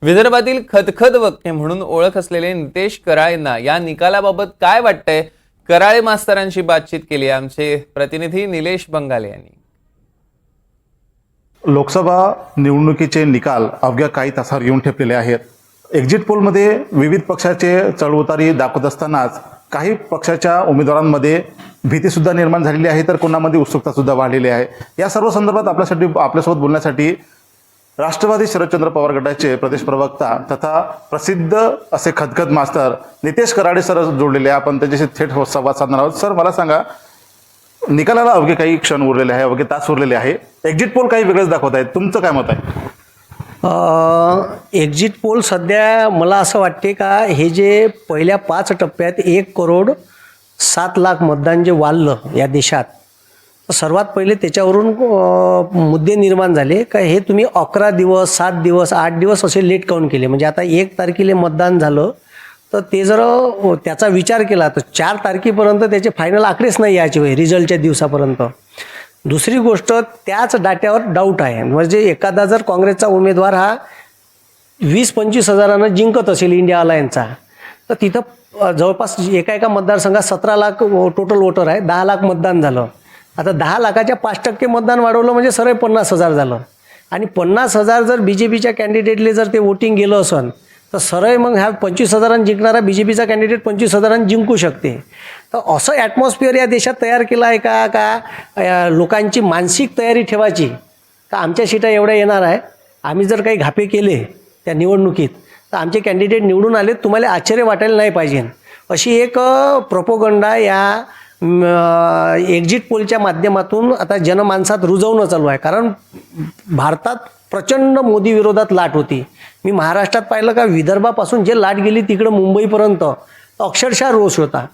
विदर्भातील खदखद वक्ते म्हणून ओळख असलेले नितेश कराळेंना या निकालाबाबत काय वाटतंय? कराळे मास्तरांशी बातचीत केली आमचे प्रतिनिधी निलेश बंगाले यांनी। लोकसभा निवडणुकीचे निकाल अवघ्या काही तासावर येऊन ठेपलेले आहेत। एक्झिट पोलमध्ये विविध पक्षाचे चढउतारी दाखवत असतानाच काही पक्षाच्या उमेदवारांमध्ये भीतीसुद्धा निर्माण झालेली आहे, तर कोणामध्ये उत्सुकतासुद्धा वाढलेली आहे। या सर्व संदर्भात आपल्यासोबत बोलण्यासाठी राष्ट्रवादी शरदचंद्र पवार गटाचे प्रदेश प्रवक्ता तथा प्रसिद्ध असे खदखद मास्तर नितेश कराळे सर जोडलेले आहे। आपण त्यांच्याशी थेट संवाद साधणार आहोत। सर, मला सांगा, निकालाला अवघे काही क्षण उरलेले आहे, अवघे तास उरलेले आहे, एक्झिट पोल काही वेगळंच दाखवत आहेत, तुमचं काय मत आहे? एक्झिट पोल सध्या मला असं वाटते का हे जे पहिल्या 5 टप्प्यात 1,07,00,000 मतदान जे वाढलं या देशात, सर्वात पहिले त्याच्यावरून मुद्दे निर्माण झाले का हे तुम्ही 11 दिवस 7 दिवस 8 दिवस असे लेट काउंट केले। म्हणजे आता 1 तारखेला मतदान झालं तर ते जर त्याचा विचार केला तर 4 तारखेपर्यंत त्याचे फायनल आकडेच नाही यायचे होय रिझल्टच्या दिवसापर्यंत। दुसरी गोष्ट, त्याच डाट्यावर डाऊट आहे। म्हणजे एखादा जर काँग्रेसचा उमेदवार हा 20-25 हजारानं जिंकत असेल इंडिया अलायन्सचा, तर तिथं जवळपास एका मतदारसंघात 17 लाख टोटल वोटर आहे, 10 लाख मतदान झालं। आता 10 लाखाच्या 5% मतदान वाढवलं म्हणजे सरळ 50,000 झालं। आणि 50,000 जर BJPच्या कॅन्डिडेटले जर ते वोटिंग गेलं असेल तर सरळ मग ह्या 25,000 जिंकणारा BJPचा कॅन्डिडेट 25,000 जिंकू शकते। तर असं ॲटमॉस्फिअर या देशात तयार केलं आहे का लोकांची मानसिक तयारी ठेवायची का आमच्या सीटा एवढ्या येणार आहे, आम्ही जर काही घापे केले त्या निवडणुकीत तर आमचे कॅन्डिडेट निवडून आले, तुम्हाला आश्चर्य वाटायला नाही पाहिजे, अशी एक प्रोपोगंडा या एक्झिट पोलच्या माध्यमातून आता जनमानसात रुजवणं चालू आहे। कारण भारतात प्रचंड मोदी विरोधात लाट होती। मी महाराष्ट्रात पाहिलं का विदर्भापासून जे लाट गेली तिकडं मुंबईपर्यंत अक्षरशः रोष होता।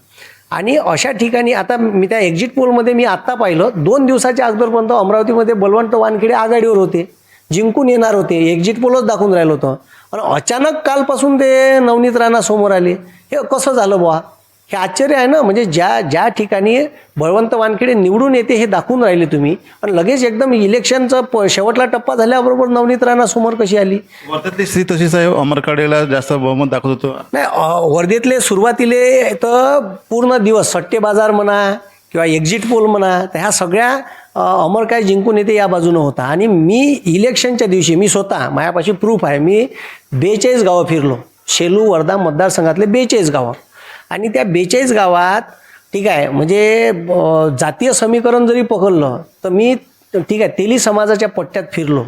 आणि अशा ठिकाणी आता मी त्या एक्झिट पोलमध्ये मी आत्ता पाहिलं 2 दिवसाच्या अगोदरपर्यंत अमरावतीमध्ये बलवंत वानखेडे आघाडीवर होते, जिंकून येणार होते, एक्झिट पोलच दाखवून राहिलं होतं। आणि अचानक कालपासून ते नवनीत राणा समोर आले, हे कसं झालं बुवा? हे आश्चर्य आहे ना। म्हणजे ज्या ठिकाणी बळवंत वानखेडे निवडून येते हे दाखवून राहिले तुम्ही, आणि लगेच एकदम इलेक्शनचा शेवटला टप्पा झाल्याबरोबर नवनीत राणा समोर कशी आली? वर्धेतली स्थिती तशीच आहे, अमरकाडेला जास्त बहुमत दाखवत होतं। नाही, वर्धेतले सुरुवातीले तर पूर्ण दिवस सट्टे बाजार म्हणा किंवा एक्झिट पोल म्हणा, तर ह्या सगळ्या अमर काय जिंकून येते या बाजूनं होता। आणि मी इलेक्शनच्या दिवशी मी स्वतः माझ्यापाशी प्रूफ आहे, मी 42 गावं फिरलो, शेलू वर्धा मतदारसंघातले 42 गावं। आणि त्या 42 गावात ठीक आहे, म्हणजे जातीय समीकरण जरी पकडलं तर मी ठीक आहे तेली समाजाच्या पट्ट्यात फिरलो,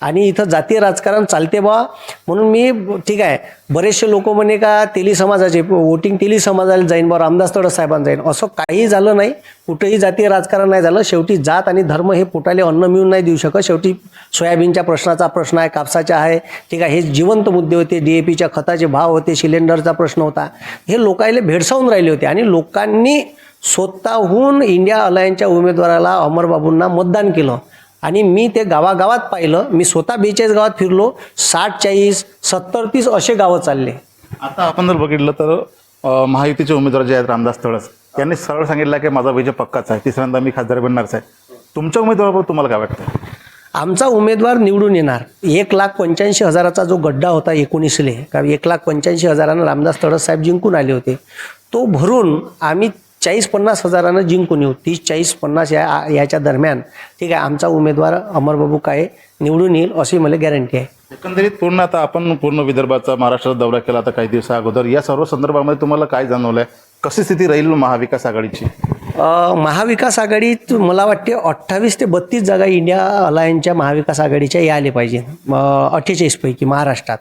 आणि इथं जातीय राजकारण चालते बा म्हणून मी ठीक आहे, बरेचसे लोक म्हणे का तेली समाजाचे वोटिंग तेली समाजाला जाईन बा, रामदास तडस साहेबांना जाईन, असं काही झालं नाही। कुठेही जातीय राजकारण नाही झालं। शेवटी जात आणि धर्म हे पोटाले अन्न मिळून नाही देऊ शकत। शेवटी सोयाबीनच्या प्रश्नाचा प्रश्न आहे, कापसाचा आहे, ठीक आहे, हे जिवंत मुद्दे होते, DAPच्या खताचे भाव होते, सिलेंडरचा प्रश्न होता, हे लोकांना भेडसावून राहिले होते। आणि लोकांनी स्वतःहून इंडिया अलायन्सच्या उमेदवाराला अमरबाबूंना मतदान केलं। आणि मी ते गावागावात पाहिलं, मी स्वतः 42 गावात फिरलो, 60-40 70-30 असे गावं चालले। आता आपण जर बघितलं तर महायुतीचे उमेदवार जे आहेत रामदास तडस यांनी सरळ सांगितलं की माझा विजय पक्काच आहे, तिसऱ्यांदा मी खासदार बनणारच आहे। तुमच्या उमेदवाराबद्दल तुम्हाला काय वाटतं? आमचा उमेदवार निवडून येणार। 1,85,000चा जो गड्डा होता 19ले, का 1,85,000 रामदास तडस साहेब जिंकून आले होते, तो भरून आम्ही 40-50 हजारानं जिंकून येऊ, 30-40-50 याच्या दरम्यान ठीक आहे आमचा उमेदवार अमरबाबू काळे निवडून येईल अशी मला गॅरंटी आहे। एकंदरीत पूर्ण आता आपण पूर्ण विदर्भाचा महाराष्ट्रात दौरा केला आता काही दिवसा अगोदर, या सर्व संदर्भामध्ये तुम्हाला काय जाणवलंय, कशी स्थिती राहील महाविकास आघाडीची? महाविकास आघाडीत मला वाटते 28 ते 32 जागा इंडिया अलायन्सच्या महाविकास आघाडीच्या यायला पाहिजे 48 पैकी महाराष्ट्रात।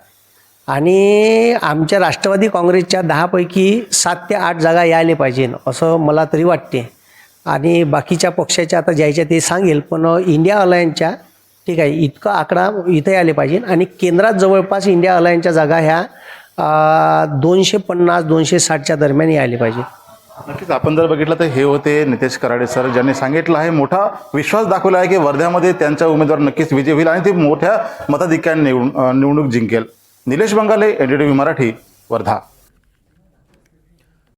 आणि आमच्या राष्ट्रवादी काँग्रेसच्या 10 पैकी 7 ते 8 जागा यायला पाहिजे असं मला तरी वाटते। आणि बाकीच्या पक्षाच्या आता ज्याच्या ते सांगेल, पण इंडिया अलायन्सच्या ठीक आहे इतका आकडा इथे आले पाहिजे। आणि केंद्रात जवळपास इंडिया अलायन्सच्या जागा ह्या 250-260च्या दरम्यान यायला पाहिजे। नक्कीच आपण जर बघितलं तर हे होते नितेश कराळे सर, ज्यांनी सांगितलं आहे, मोठा विश्वास दाखवला आहे की वर्ध्यामध्ये त्यांचा उमेदवार नक्कीच विजय होईल आणि ते मोठ्या मताधिक्याने निवडणूक जिंकेल। निलेश बंगाले, NDTV मराठी, वर्धा।